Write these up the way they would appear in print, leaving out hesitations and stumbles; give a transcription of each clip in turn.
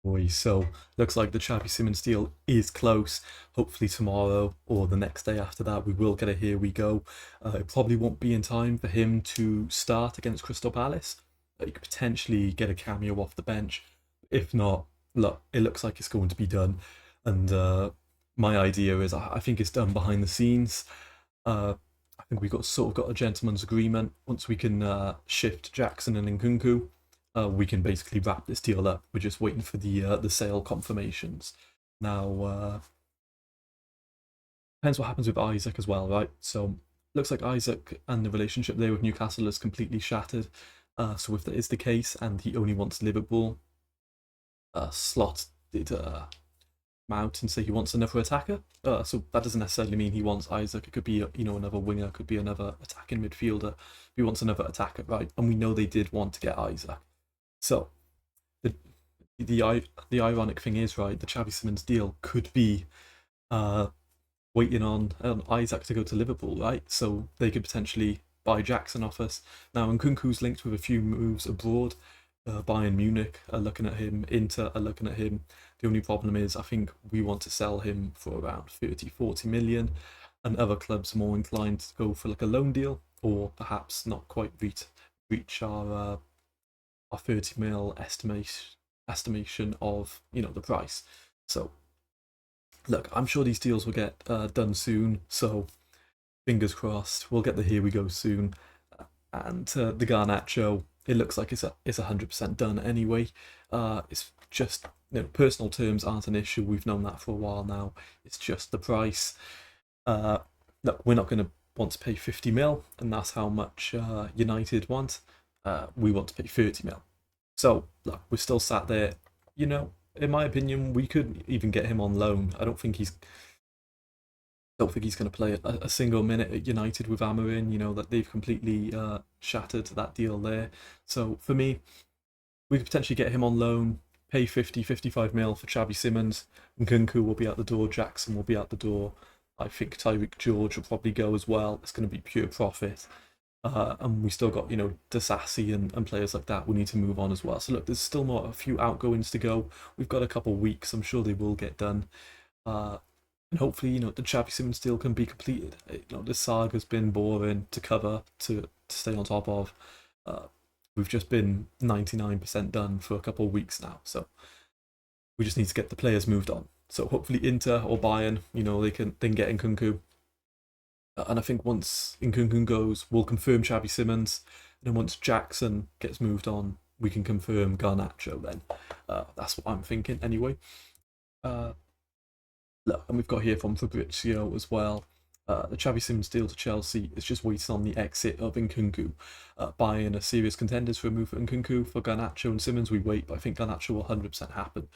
Boy, so looks like the Xavi Simons deal is close. Hopefully tomorrow or the next day after that, we will get a here we go. It probably won't be in time for him to start against Crystal Palace. You could potentially get a cameo off the bench. If not, look, it looks like it's going to be done. And my idea is, I think it's done behind the scenes. I think we got sort of got a gentleman's agreement. Once we can shift Jackson and Nkunku, we can basically wrap this deal up. We're just waiting for the sale confirmations. Now, depends what happens with Isaac as well, right? So looks like Isaac and the relationship there with Newcastle is completely shattered. So if that is the case and he only wants Liverpool, Slot did come out and say he wants another attacker. So that doesn't necessarily mean he wants Isaac. It could be another winger, could be another attacking midfielder. He wants another attacker, right? And we know they did want to get Isaac. So the the ironic thing is, right, the Xavi Simons deal could be waiting on Isaac to go to Liverpool, right? So they could potentially buy Jackson off us. Now, Nkunku's linked with a few moves abroad. Bayern Munich are looking at him, Inter are looking at him. The only problem is I think we want to sell him for around 30-40 million, and other clubs are more inclined to go for like a loan deal, or perhaps not quite reach our 30 mil estimation of the price. So look, I'm sure these deals will get done soon, so fingers crossed we'll get the here we go soon. And the Garnacho, it looks like it's 100% done anyway. It's just personal terms aren't an issue. We've known that for a while now. It's just the price. Look, we're not going to want to pay 50 mil, and that's how much United want. We want to pay 30 mil. So look, we're still sat there. In my opinion, we could even get him on loan. I don't think he's going to play a single minute at United with Amorim. That they've completely shattered that deal there. So for me, we could potentially get him on loan, pay 50-55 mil for Xavi Simons. Nkunku will be out the door. Jackson will be out the door. I think Tyreek George will probably go as well. It's going to be pure profit. And we still got, Disassi and players like that. We need to move on as well. So look, there's still a few outgoings to go. We've got a couple of weeks. I'm sure they will get done. And hopefully, the Xavi Simons deal can be completed. This saga's been boring to cover, to stay on top of. We've just been 99% done for a couple of weeks now. So we just need to get the players moved on. So hopefully Inter or Bayern, they can get Nkunku. And I think once Nkunku goes, we'll confirm Xavi Simons. And then once Jackson gets moved on, we can confirm Garnacho then. That's what I'm thinking anyway. Look, and we've got here from Fabrizio as well. The Xavi Simons deal to Chelsea is just waiting on the exit of Nkunku. Buying a serious contenders for a move for Nkunku. For Garnacho and Simons, we wait, but I think Garnacho will 100% happen.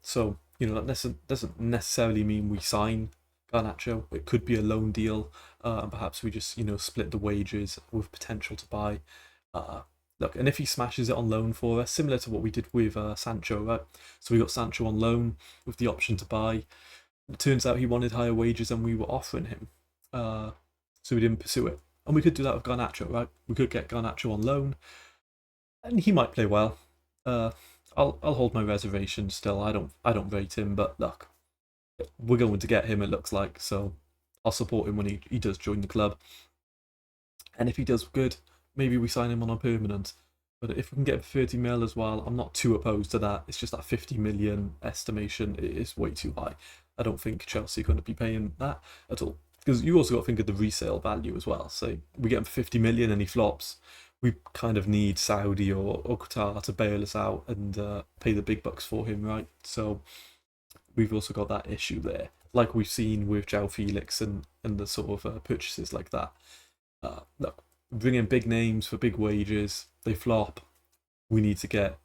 So, that doesn't necessarily mean we sign Garnacho. It could be a loan deal, and perhaps we just split the wages with potential to buy. Look, and if he smashes it on loan for us, similar to what we did with Sancho, right? So we got Sancho on loan with the option to buy. It turns out he wanted higher wages than we were offering him, so we didn't pursue it. And we could do that with Garnacho, right? We could get Garnacho on loan, and he might play well. I'll hold my reservations still. I don't rate him, but look, we're going to get him, it looks like, so I'll support him when he does join the club. And if he does good, maybe we sign him on a permanent. But if we can get 30 mil as well, I'm not too opposed to that. It's just that 50 million estimation is way too high. I don't think Chelsea are going to be paying that at all. Because you also got to think of the resale value as well. So we get him for 50 million and he flops. We kind of need Saudi or Qatar to bail us out and pay the big bucks for him, right? So we've also got that issue there, like we've seen with João Felix and the sort of purchases like that. Look, bring in big names for big wages, they flop. We need to get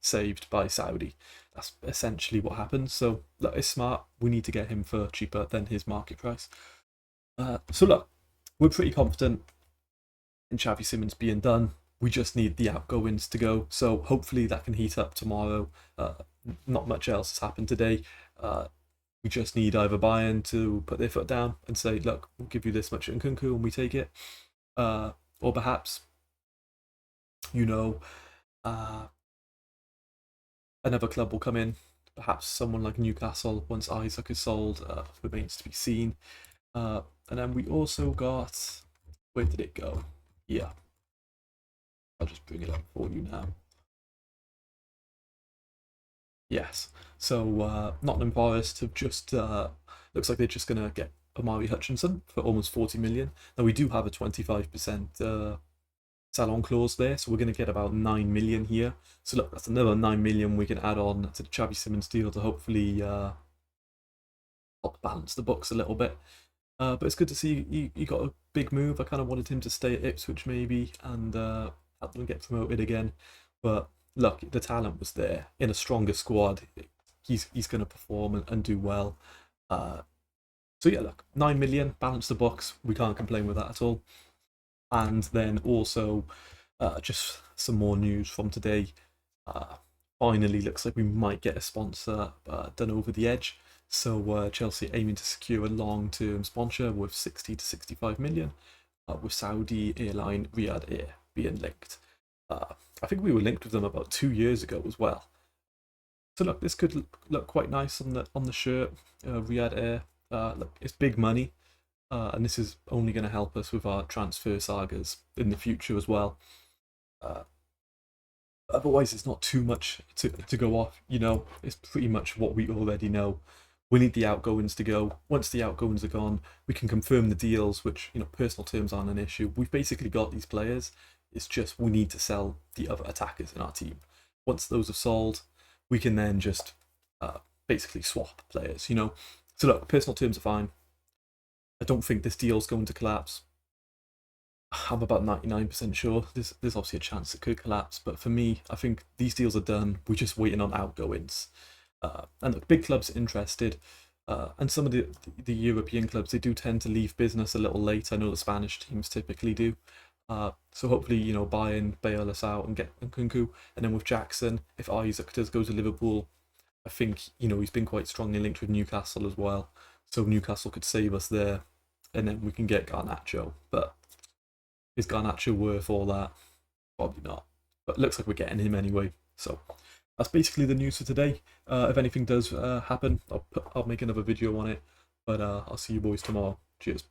saved by Saudi. That's essentially what happens. So look, it's smart. We need to get him for cheaper than his market price. So look, we're pretty confident in Xavi Simons being done. We just need the outgoings to go. So hopefully that can heat up tomorrow. Not much else has happened today. We just need either Bayern to put their foot down and say, look, we'll give you this much in Nkunku and we take it. Or perhaps, uh, another club will come in. Perhaps someone like Newcastle once Isaac is sold, remains to be seen. And then we also got, where did it go? Yeah, I'll just bring it up for you now. Yes. So Nottingham Forest have just looks like they're just gonna get Amari Hutchinson for almost 40 million. Now we do have a 25% salon clause there, so we're gonna get about 9 million here. So look, that's another 9 million we can add on to the Xavi Simons deal to hopefully help balance the books a little bit. But it's good to see he got a big move. I kind of wanted him to stay at Ipswich maybe and help them get promoted again. But look, the talent was there in a stronger squad. He's going to perform and do well. So yeah, look, 9 million, balance the books. We can't complain with that at all. And then also just some more news from today. Finally, looks like we might get a sponsor done over the edge. So Chelsea aiming to secure a long-term sponsor with 60 to 65 million, with Saudi airline Riyadh Air being linked. I think we were linked with them about 2 years ago as well. So look, this could look quite nice on the shirt. Riyadh Air. Look, it's big money, and this is only going to help us with our transfer sagas in the future as well. Otherwise, it's not too much to go off. It's pretty much what we already know. We need the outgoings to go. Once the outgoings are gone, we can confirm the deals, which, personal terms aren't an issue. We've basically got these players. It's just we need to sell the other attackers in our team. Once those are sold, we can then just basically swap players, So look, personal terms are fine. I don't think this deal's going to collapse. I'm about 99% sure. There's obviously a chance it could collapse, but for me, I think these deals are done. We're just waiting on outgoings. And look, big clubs interested, and some of the European clubs, they do tend to leave business a little late. I know the Spanish teams typically do. So hopefully, Bayern bail us out and get Nkunku, and then with Jackson, if Isaac does go to Liverpool, I think he's been quite strongly linked with Newcastle as well. So Newcastle could save us there, and then we can get Garnacho. But is Garnacho worth all that? Probably not. But it looks like we're getting him anyway. So that's basically the news for today. If anything does happen, I'll make another video on it. But I'll see you boys tomorrow. Cheers.